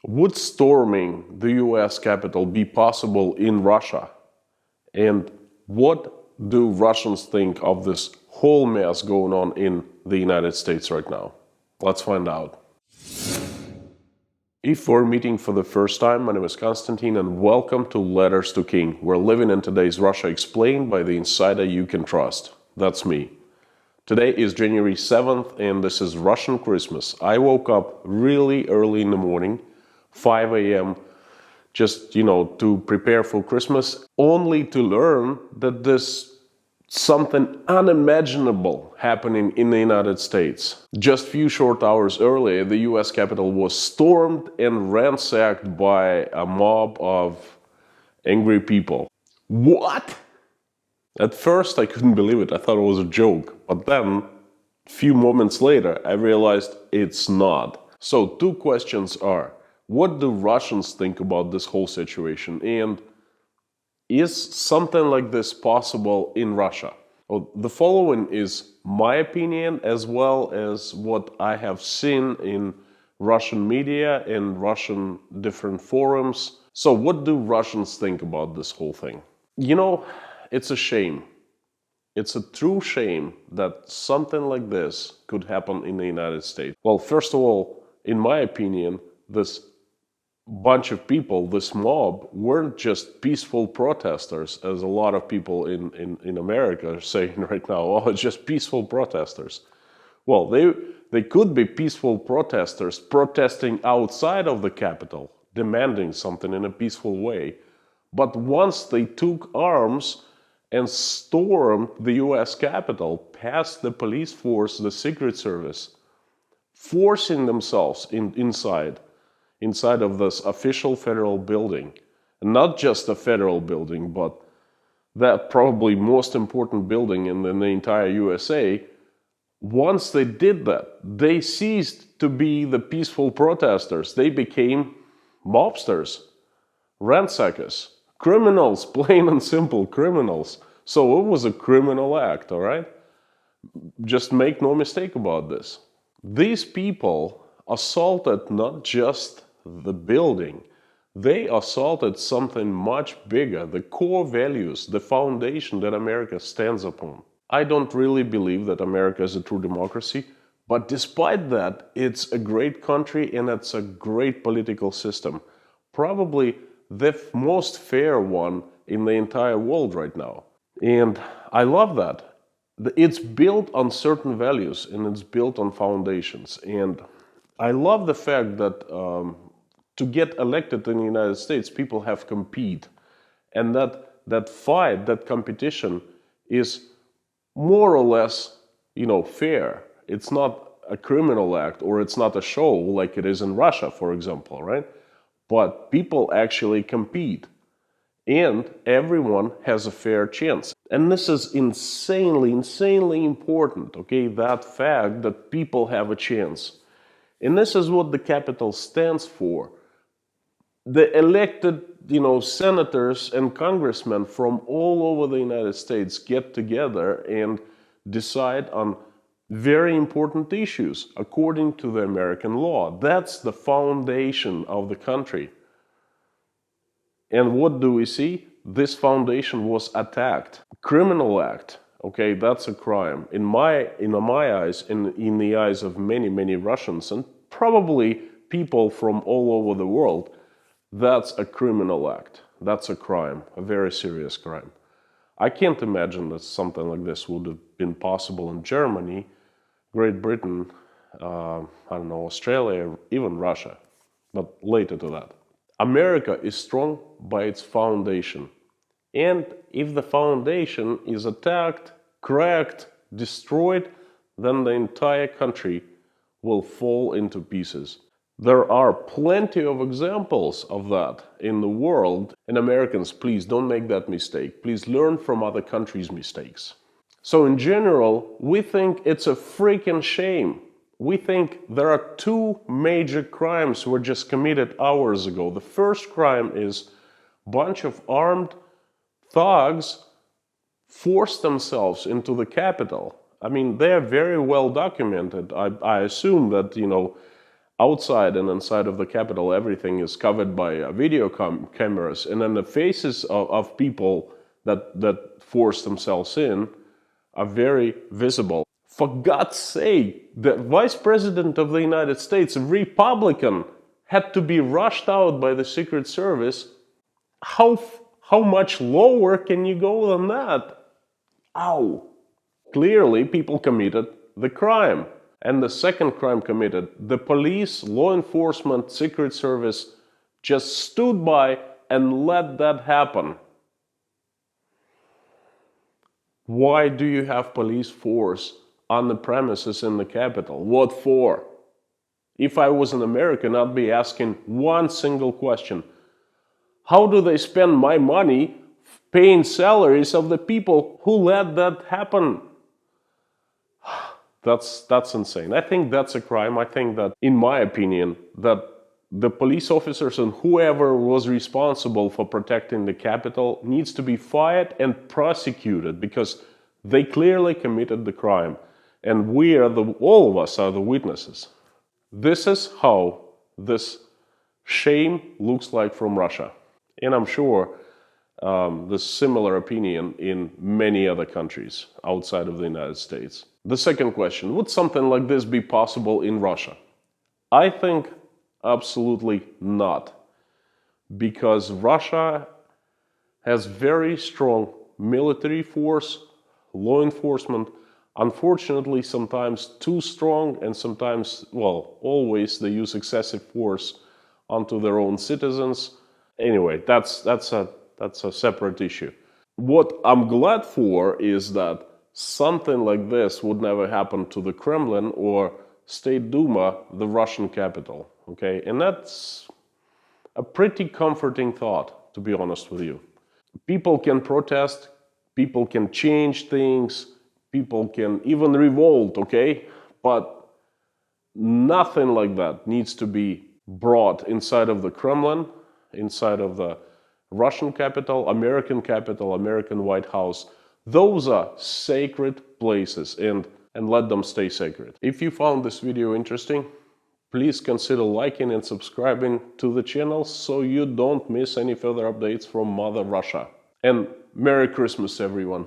Would storming the US Capitol be possible in Russia? And what do Russians think of this whole mess going on in the United States right now? Let's find out. If we're meeting for the first time, my name is Konstantin and welcome to Letters to King. We're living in today's Russia explained by the insider you can trust. That's me. Today is January 7th and this is Russian Christmas. I woke up really early in the morning, 5 a.m., just, to prepare for Christmas, only to learn that there's something unimaginable happening in the United States. Just a few short hours earlier, the US Capitol was stormed and ransacked by a mob of angry people. What? At first, I couldn't believe it. I thought it was a joke. But then, a few moments later, I realized it's not. So, two questions are, what do Russians think about this whole situation? And is something like this possible in Russia? Well, the following is my opinion as well as what I have seen in Russian media and Russian different forums. So what do Russians think about this whole thing? It's a shame. It's a true shame that something like this could happen in the United States. Well, first of all, in my opinion, this bunch of people, this mob, weren't just peaceful protesters, as a lot of people in America are saying right now. Oh, it's just peaceful protesters. Well, they could be peaceful protesters protesting outside of the Capitol, demanding something in a peaceful way. But once they took arms and stormed the US Capitol, past the police force, the Secret Service, forcing themselves inside of this official federal building. And not just a federal building, but that probably most important building in the entire USA. Once they did that, they ceased to be the peaceful protesters. They became mobsters, ransackers, criminals, plain and simple criminals. So it was a criminal act, all right? Just make no mistake about this. These people assaulted not just the building, they assaulted something much bigger, the core values, the foundation that America stands upon. I don't really believe that America is a true democracy, but despite that, it's a great country and it's a great political system. Probably the most fair one in the entire world right now. And I love that. It's built on certain values and it's built on foundations. And I love the fact that to get elected in the United States, people have compete. And that fight, that competition is more or less, fair. It's not a criminal act or it's not a show like it is in Russia, for example, right? But people actually compete. And everyone has a fair chance. And this is insanely important, okay? That fact that people have a chance. And this is what the Capitol stands for. The elected, senators and congressmen from all over the United States get together and decide on very important issues according to the American law. That's the foundation of the country. And what do we see? This foundation was attacked. Criminal act, okay, that's a crime. In my eyes, in the eyes of many Russians, and probably people from all over the world, that's a criminal act. That's a crime, a very serious crime. I can't imagine that something like this would have been possible in Germany, Great Britain, Australia, even Russia. But later to that. America is strong by its foundation. And if the foundation is attacked, cracked, destroyed, then the entire country will fall into pieces. There are plenty of examples of that in the world. And Americans, please don't make that mistake. Please learn from other countries' mistakes. So in general, we think it's a freaking shame. We think there are two major crimes were just committed hours ago. The first crime is a bunch of armed thugs forced themselves into the Capitol. I mean, they're very well documented. I assume that, outside and inside of the Capitol, everything is covered by video cameras, and then the faces of people that force themselves in are very visible. For God's sake, the Vice President of the United States, a Republican, had to be rushed out by the Secret Service. How much lower can you go than that? Ow! Clearly, people committed the crime. And the second crime committed, the police, law enforcement, Secret Service just stood by and let that happen. Why do you have police force on the premises in the Capitol? What for? If I was an American, I'd be asking one single question. How do they spend my money paying salaries of the people who let that happen? That's insane. I think that's a crime. I think that, in my opinion, that the police officers and whoever was responsible for protecting the Capitol needs to be fired and prosecuted, because they clearly committed the crime. And all of us are the witnesses. This is how this shame looks like from Russia. And I'm sure there's similar opinion in many other countries outside of the United States. The second question, would something like this be possible in Russia? I think absolutely not, because Russia has very strong military force, law enforcement, unfortunately sometimes too strong, and sometimes, well, always they use excessive force onto their own citizens. Anyway, that's a separate issue. What I'm glad for is that something like this would never happen to the Kremlin or State Duma, the Russian capital. Okay, and that's a pretty comforting thought, to be honest with you. People can protest, people can change things, people can even revolt, okay? But nothing like that needs to be brought inside of the Kremlin, inside of the Russian capital, American White House. Those are sacred places, and let them stay sacred. If you found this video interesting, please consider liking and subscribing to the channel so you don't miss any further updates from Mother Russia. And Merry Christmas, everyone!